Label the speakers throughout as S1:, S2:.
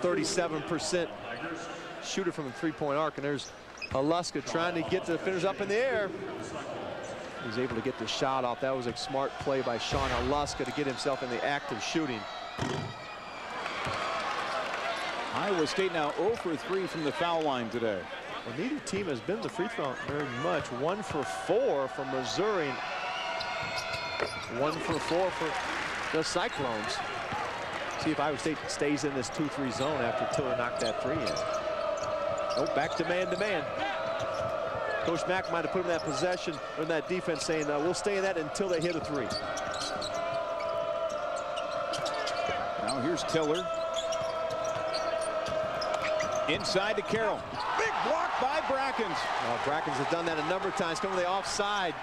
S1: 37% shooter from the three-point arc, and there's Haluska trying to get the defenders up in the air. He's able to get the shot off. That was a smart play by Sean Haluska to get himself in the act of shooting.
S2: Iowa State now 0 for 3 from the foul line today.
S1: Well, neither team has been the free throw very much. 1 for 4 from Missouri. 1 for 4 for the Cyclones. See if Iowa State stays in this 2-3 zone after Tiller knocked that 3 in. Oh, back to man. Coach Mack might have put him in that possession or in that defense saying, we'll stay in that until they hit a 3.
S2: Now here's Tiller. Inside to Carroll. Big block by Brackins.
S1: Brackins has done that a number of times, coming to the offside.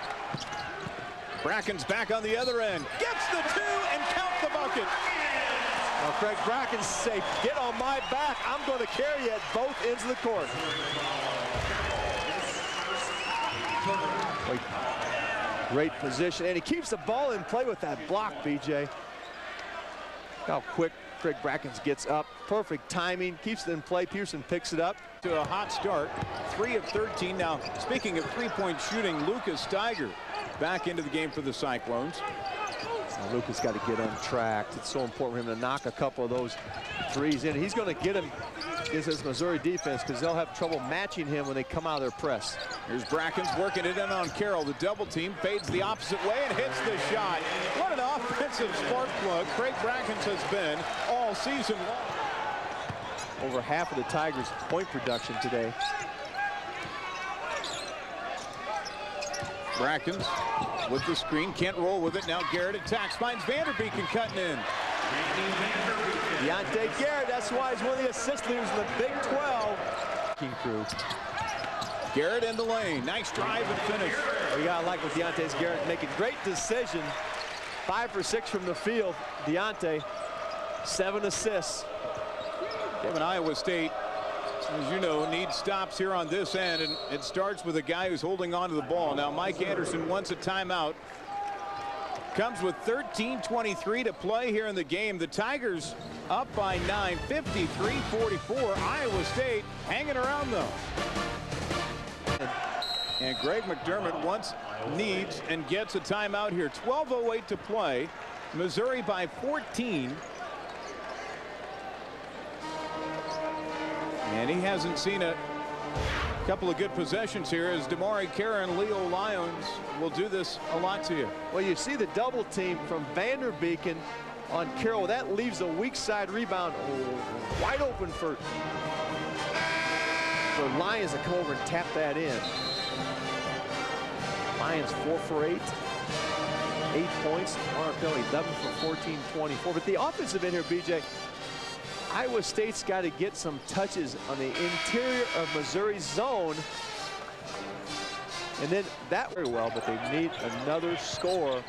S2: Brackins back on the other end. Gets the 2 and count the bucket.
S1: Well, Craig Brackins say, get on my back. I'm going to carry you at both ends of the court. Great position, and he keeps the ball in play with that block, BJ. How quick Craig Brackins gets up. Perfect timing, keeps it in play. Pearson picks it up.
S2: To a hot start, 3 of 13. Now, speaking of three-point shooting, Lucas Steiger back into the game for the Cyclones.
S1: Now, Lucas got to get untracked. It's so important for him to knock a couple of those threes in. He's going to get him against this Missouri defense because they'll have trouble matching him when they come out of their press.
S2: Here's Brackins working it in on Carroll. The double team fades the opposite way and hits the shot. What an offensive spark plug Craig Brackins has been all season long.
S1: Over half of the Tigers' point production today.
S2: Brackins with the screen, can't roll with it. Now Garrett attacks, finds Vanderbeeken cutting in.
S1: Deontay Garrett, that's why he's one of the assist leaders in the Big 12. King crew.
S2: Garrett in the lane, nice drive and finish.
S1: We gotta like with Deontay Garrett making great decision. 5 for 6 from the field. Deontay, 7 assists.
S2: Kevin, Iowa State, as you know, needs stops here on this end, and it starts with a guy who's holding on to the ball. Now Mike Anderson wants a timeout. Comes with 13:23 to play here in the game. The Tigers up by 9, 53-44. Iowa State hanging around though. And Greg McDermott wants, needs, and gets a timeout here. 12:08 to play. Missouri by 14. And he hasn't seen a couple of good possessions here as DeMarre Carroll and Leo Lyons will do this a lot to you.
S1: Well, you see the double team from Vanderbeeken on Carroll. That leaves a weak side rebound wide open for Lyons to come over and tap that in. Lyons 4 for 8. 8 points. Markel 11 for 14, 24. But the offensive end here, BJ, Iowa State's got to get some touches on the interior of Missouri's zone. And then that very well, but they need another score.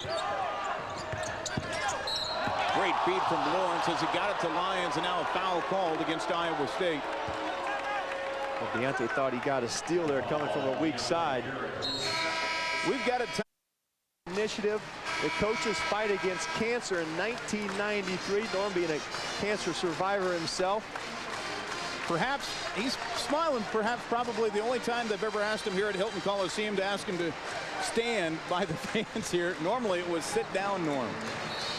S2: Great feed from Lawrence as he got it to Lyons, and now a foul called against Iowa State.
S1: Well, Deontay thought he got a steal there coming from a weak side. We've got a initiative. The coaches fight against cancer in 1993. Norm being a cancer survivor himself.
S2: Perhaps he's smiling. Perhaps probably the only time they've ever asked him here at Hilton Coliseum to ask him to stand by the fans here. Normally it was sit down, Norm.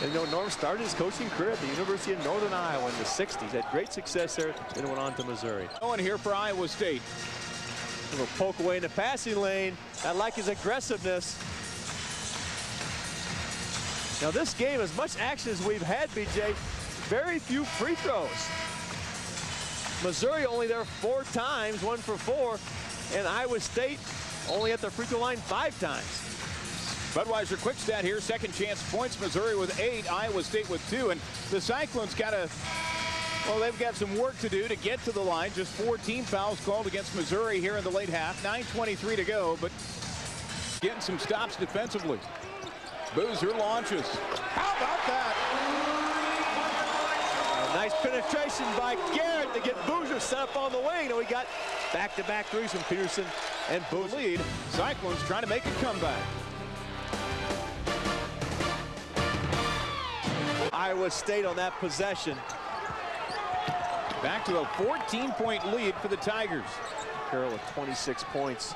S1: And you know, Norm started his coaching career at the University of Northern Iowa in the 60s. Had great success there, then went on to Missouri.
S2: Going here for Iowa State.
S1: A little poke away in the passing lane. I like his aggressiveness. Now this game, as much action as we've had, BJ, very few free throws. Missouri only there 4 times, 1 for 4, and Iowa State only at the free throw line 5 times.
S2: Budweiser quick stat here, second chance points. Missouri with 8, Iowa State with 2, and the Cyclones got to, well, they've got some work to do to get to the line. Just 14 fouls called against Missouri here in the late half. 9:23 to go, but getting some stops defensively. Boozer launches. How about that?
S1: A nice penetration by Garrett to get Boozer set up on the wing. And we got back-to-back threes from Peterson and Boozer.
S2: Lead. Cyclones trying to make a comeback.
S1: Iowa State on that possession.
S2: Back to a 14-point lead for the Tigers.
S1: Carroll with 26 points.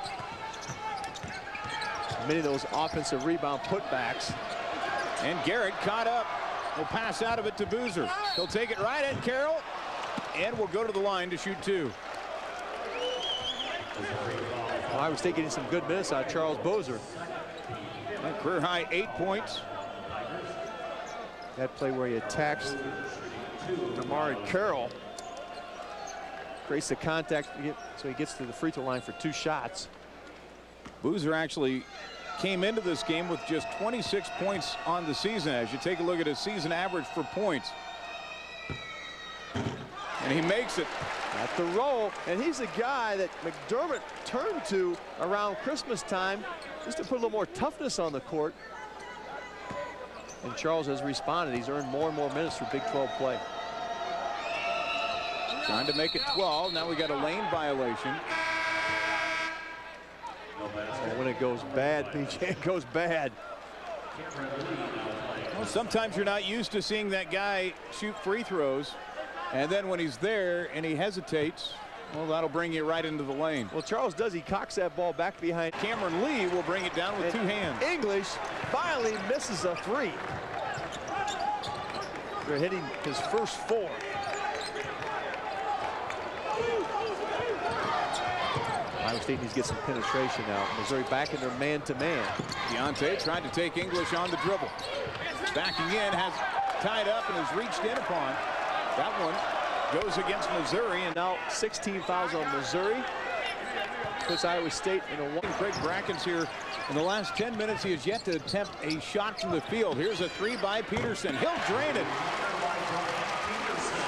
S1: Many of those offensive rebound putbacks.
S2: And Garrett caught up. Will pass out of it to Boozer. He'll take it right at Carroll and will go to the line to shoot 2.
S1: Iowa State getting some good minutes out of Charles Boozer.
S2: Career high 8 points.
S1: That play where he attacks DeMarre Carroll. Creates the contact, so he gets to the free throw line for 2 shots.
S2: Boozer actually came into this game with just 26 points on the season. As you take a look at his season average for points. And he makes it.
S1: At the roll, and he's a guy that McDermott turned to around Christmas time just to put a little more toughness on the court. And Charles has responded. He's earned more and more minutes for Big 12 play.
S2: Trying to make it 12. Now we got a lane violation.
S1: And when it goes bad, PJ, it goes bad.
S2: Well, sometimes you're not used to seeing that guy shoot free throws. And then when he's there and he hesitates, well, that'll bring you right into the lane.
S1: Well, Charles does. He cocks that ball back behind.
S2: Cameron Lee will bring it down with 2 hands.
S1: English finally misses a 3. They're hitting his first 4. Iowa State needs to get some penetration now. Missouri back in their man-to-man.
S2: Deontay tried to take English on the dribble. Backing in, has tied up and has reached in upon. That one goes against Missouri, and
S1: now 16 fouls on Missouri. Puts Iowa State in a 1.
S2: Craig Brackins here in the last 10 minutes. He has yet to attempt a shot from the field. Here's a 3 by Peterson. He'll drain it.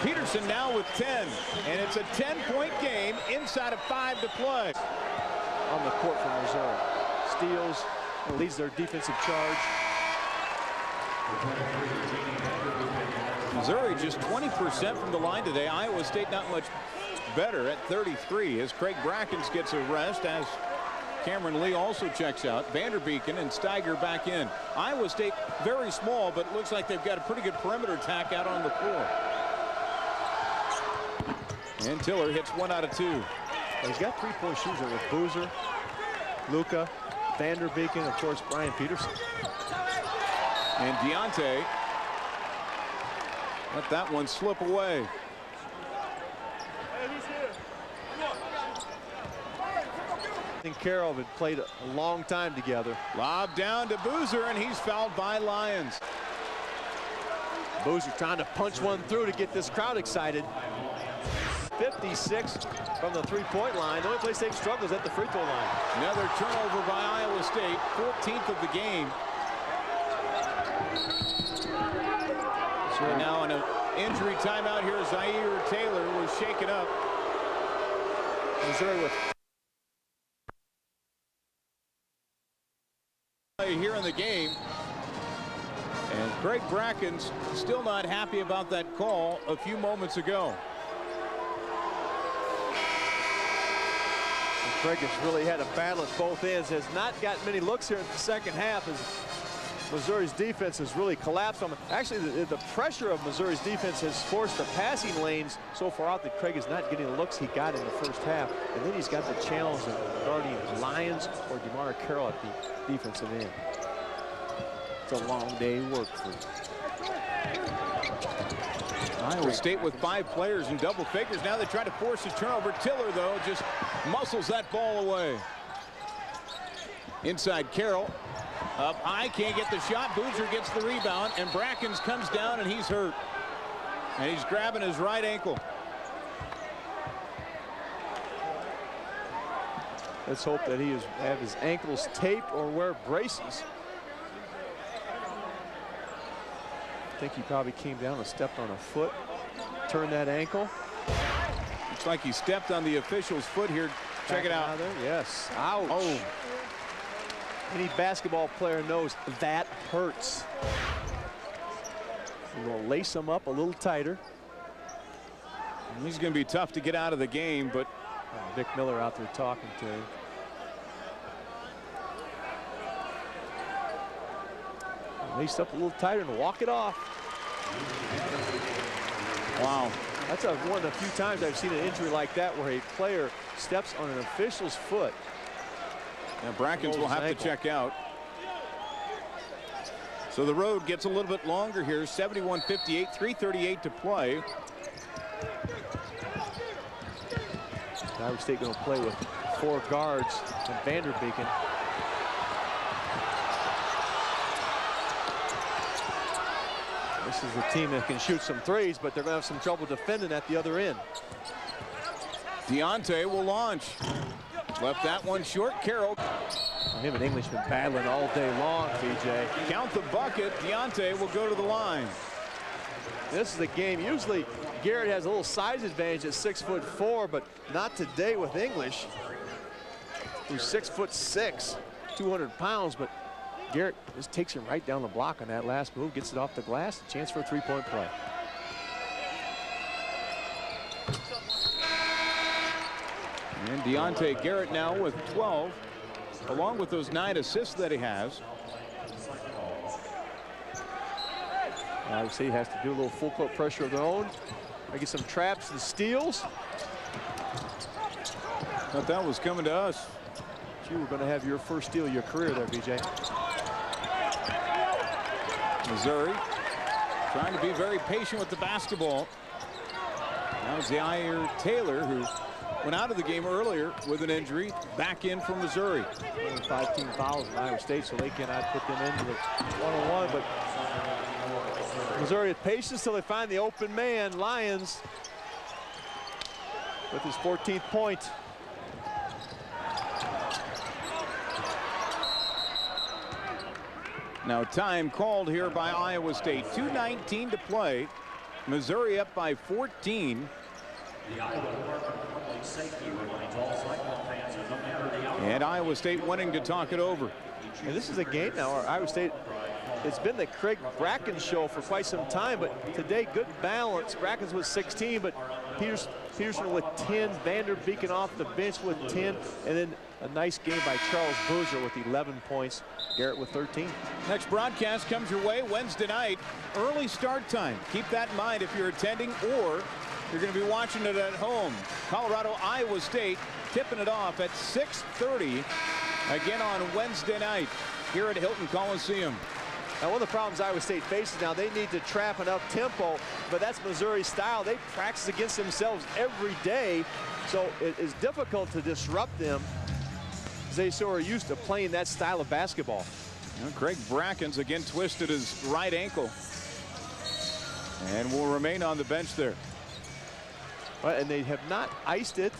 S2: Peterson now with 10, and it's a 10-point game inside of 5 to play.
S1: On the court for Missouri. Steals and leads their defensive charge.
S2: Missouri just 20% from the line today. Iowa State not much better at 33 as Craig Brackins gets a rest, as Cameron Lee also checks out. Vanderbeeken and Steiger back in. Iowa State very small, but it looks like they've got a pretty good perimeter attack out on the floor. And Tiller hits 1 out of 2.
S1: Well, he's got 3-point shooters with Boozer, Luka, Vanderbeeken, of course, Brian Peterson.
S2: And Deontay let that one slip away.
S1: And Carroll had played a long time together.
S2: Lob down to Boozer, and he's fouled by Lyons.
S1: Boozer trying to punch one through to get this crowd excited. 56 from the 3-point line. The only place they've struggled is at the free throw line.
S2: Another turnover by Iowa State, 14th of the game. And now in an injury timeout here, Zaire Taylor was shaken up.
S1: Missouri with
S2: here in the game. And Craig Brackins still not happy about that call a few moments ago.
S1: Craig has really had a battle at both ends. Has not gotten many looks here in the second half as Missouri's defense has really collapsed on him. Actually, the pressure of Missouri's defense has forced the passing lanes so far out that Craig is not getting the looks he got in the first half. And then he's got the challenge of guarding Lyons or DeMarre Carroll at the defensive end. It's a long day work for
S2: Iowa State with 5 players in double figures. Now they try to force a turnover. Tiller, though, just muscles that ball away. Inside Carroll. Up high, can't get the shot. Boozer gets the rebound, and Brackins comes down, and he's hurt. And he's grabbing his right ankle.
S1: Let's hope that he have his ankles taped or wear braces. I think he probably came down and stepped on a foot, turned that ankle.
S2: Looks like he stepped on the official's foot here. Check it out.
S1: Yes. Ouch. Oh. Any basketball player knows that hurts. We'll lace him up a little tighter.
S2: He's going to be tough to get out of the game, but
S1: Vic Miller out there talking to him. Lace up a little tighter and walk it off.
S2: Wow.
S1: That's one of the few times I've seen an injury like that where a player steps on an official's foot.
S2: Now Brackins will have to check out. So the road gets a little bit longer here. 71-58, 3:38 to play.
S1: Iowa State going to play with 4 guards and Vanderbeeken. This is the team that can shoot some threes, but they're going to have some trouble defending at the other end.
S2: Deontay will launch. Left that one short. Carroll.
S1: Him and English been battling all day long, TJ.
S2: Count the bucket. Deontay will go to the line.
S1: This is the game. Usually Garrett has a little size advantage at 6'4", but not today with English, who's 6'6", 200 pounds, but Garrett just takes him right down the block on that last move, gets it off the glass, a chance for a three-point play.
S2: And Deontay Garrett now with 12, along with those 9 assists that he has.
S1: Obviously, he has to do a little full court pressure of their own. I get some traps and steals.
S2: Thought that was coming to us.
S1: You were going to have your first steal of your career there, BJ.
S2: Missouri trying to be very patient with the basketball. Now Zaire Taylor, who went out of the game earlier with an injury, back in for Missouri.
S1: 5 team fouls in Iowa State, so they cannot put them into the one-on-one, but Missouri with patience till they find the open man. Lyons with his 14th point.
S2: Now time called here by Iowa State. 2:19 to play. Missouri up by 14. And Iowa State wanting to talk it over.
S1: And this is a game now where Iowa State, it's been the Craig Brackins show for quite some time, but today good balance. Brackins with 16, but Peterson with 10, Vanderbeeken off the bench with 10, and then a nice game by Charles Boozer with 11 points. Garrett with 13.
S2: Next broadcast comes your way Wednesday night. Early start time. Keep that in mind if you're attending or you're going to be watching it at home. Colorado, Iowa State tipping it off at 6:30 again on Wednesday night here at Hilton Coliseum.
S1: Now, one of the problems Iowa State faces now, they need to trap enough tempo, but that's Missouri's style. They practice against themselves every day, so it is difficult to disrupt them. They so are used to playing that style of basketball.
S2: Craig Brackins again twisted his right ankle and will remain on the bench there.
S1: Right, and they have not iced it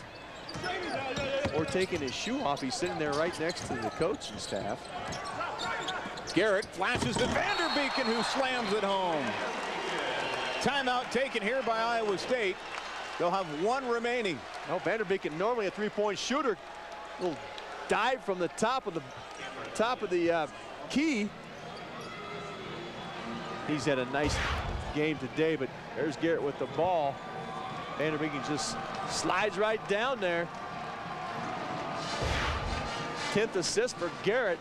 S1: or taken his shoe off. He's sitting there right next to the coaching staff.
S2: Garrett flashes to Vanderbeeken, who slams it home. Timeout taken here by Iowa State. They'll have 1 remaining.
S1: No, Vanderbeeken normally a three-point shooter. Little dive from the top of the key. He's had a nice game today, but there's Garrett with the ball. Vanderbeeken just slides right down there. 10th assist for Garrett.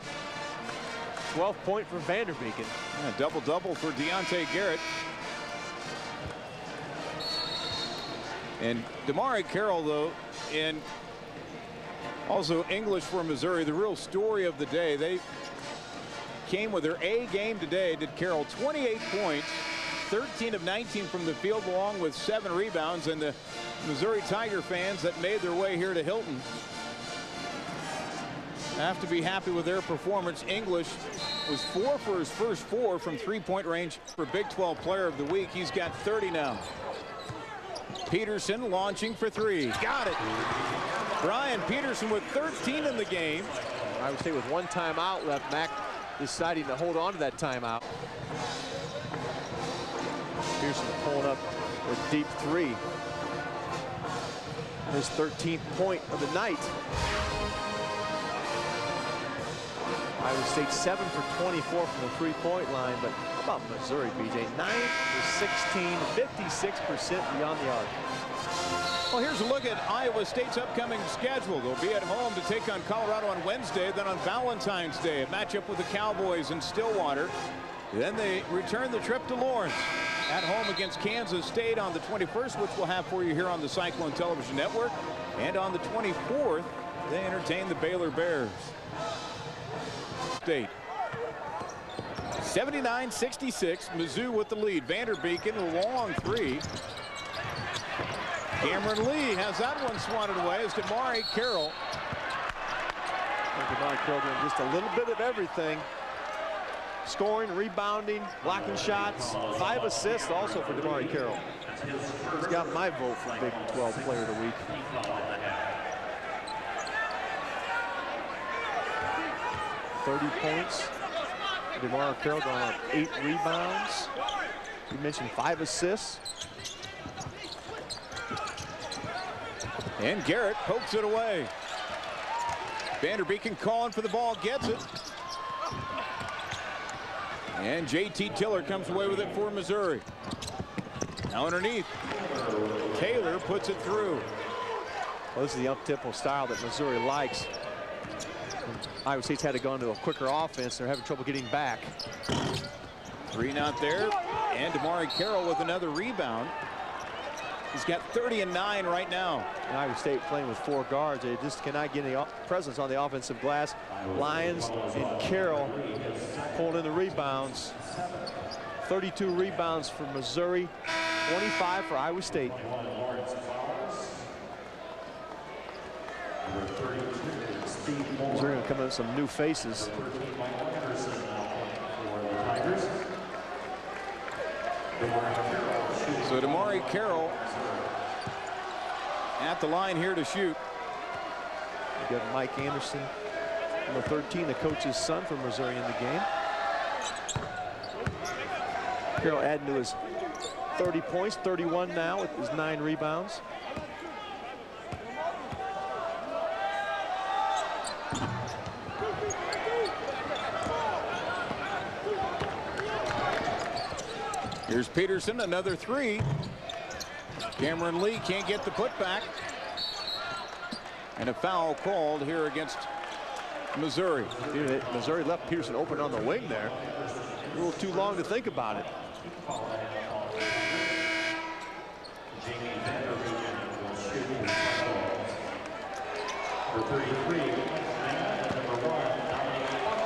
S1: 12th point for Vanderbeeken.
S2: Yeah, double-double for Deontay Garrett. And DeMarre Carroll, though, and also English for Missouri, the real story of the day. They came with their A game today. Did Carroll 28 points, 13 of 19 from the field, along with 7 rebounds. And the Missouri Tiger fans that made their way here to Hilton have to be happy with their performance. English was 4 for his first 4 from three-point range for Big 12 Player of the Week. He's got 30 now. Peterson launching for 3. Got it. Brian Peterson with 13 in the game.
S1: I would say with 1 timeout left, Mac deciding to hold on to that timeout. Peterson pulling up a deep 3. His 13th point of the night. Iowa State 7 for 24 from the three-point line, but how about Missouri, BJ? 9 for 16, 56% beyond the arc.
S2: Well, here's a look at Iowa State's upcoming schedule. They'll be at home to take on Colorado on Wednesday, then on Valentine's Day, a matchup with the Cowboys in Stillwater. Then they return the trip to Lawrence. at home against Kansas State on the 21st, which we'll have for you here on the Cyclone Television Network. And on the 24th, they entertain the Baylor Bears. State. 79-66, Mizzou with the lead. Vanderbeek, a long three. Cameron Lee has that one swatted away as DeMarre Carroll.
S1: DeMarre Carroll doing just a little bit of everything. Scoring, rebounding, blocking shots. 5 assists also for DeMarre Carroll. He's got my vote for Big 12 Player of the Week. .30 points. DeMarre Carroll going up 8 rebounds. You mentioned 5 assists.
S2: And Garrett pokes it away. Vanderbeek calling for the ball, gets it. And JT Tiller comes away with it for Missouri. Now underneath, Taylor puts it through.
S1: Well, this is the up-tempo style that Missouri likes. Iowa State's had to go into a quicker offense. They're having trouble getting back.
S2: 3 not there. And DeMarre Carroll with another rebound. He's got 30 and 9 right now.
S1: And Iowa State playing with 4 guards. They just cannot get any presence on the offensive glass. Lyons and Carroll pulling in the rebounds. 32 rebounds for Missouri, 25 for Iowa State. Missouri going to come in with some new faces.
S2: So DeMarre Carroll at the line here to shoot.
S1: You got Mike Anderson, number 13, the coach's son from Missouri in the game. Carroll adding to his 30 points, 31 now with his 9 rebounds.
S2: Here's Peterson, another 3. Cameron Lee can't get the putback. And a foul called here against Missouri.
S1: Missouri left Peterson open on the wing there. A little too long to think about it.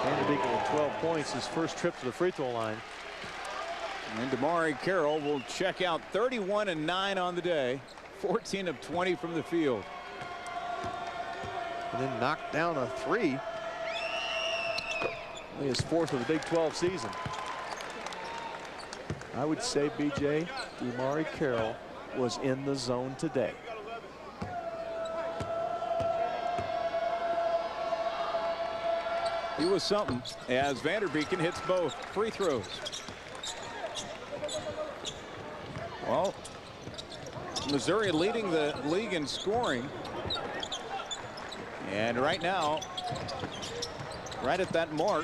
S1: Vanderbeek with 12 points, his first trip to the free throw line.
S2: And DeMarre Carroll will check out 31 and 9 on the day, 14 of 20 from the field.
S1: And then knocked down a 3. Only his 4th of the Big 12 season. I would say, BJ, DeMarre Carroll was in the zone today.
S2: He was something as Vanderbeek hits both free throws. Well, Missouri leading the league in scoring. And right now, right at that mark,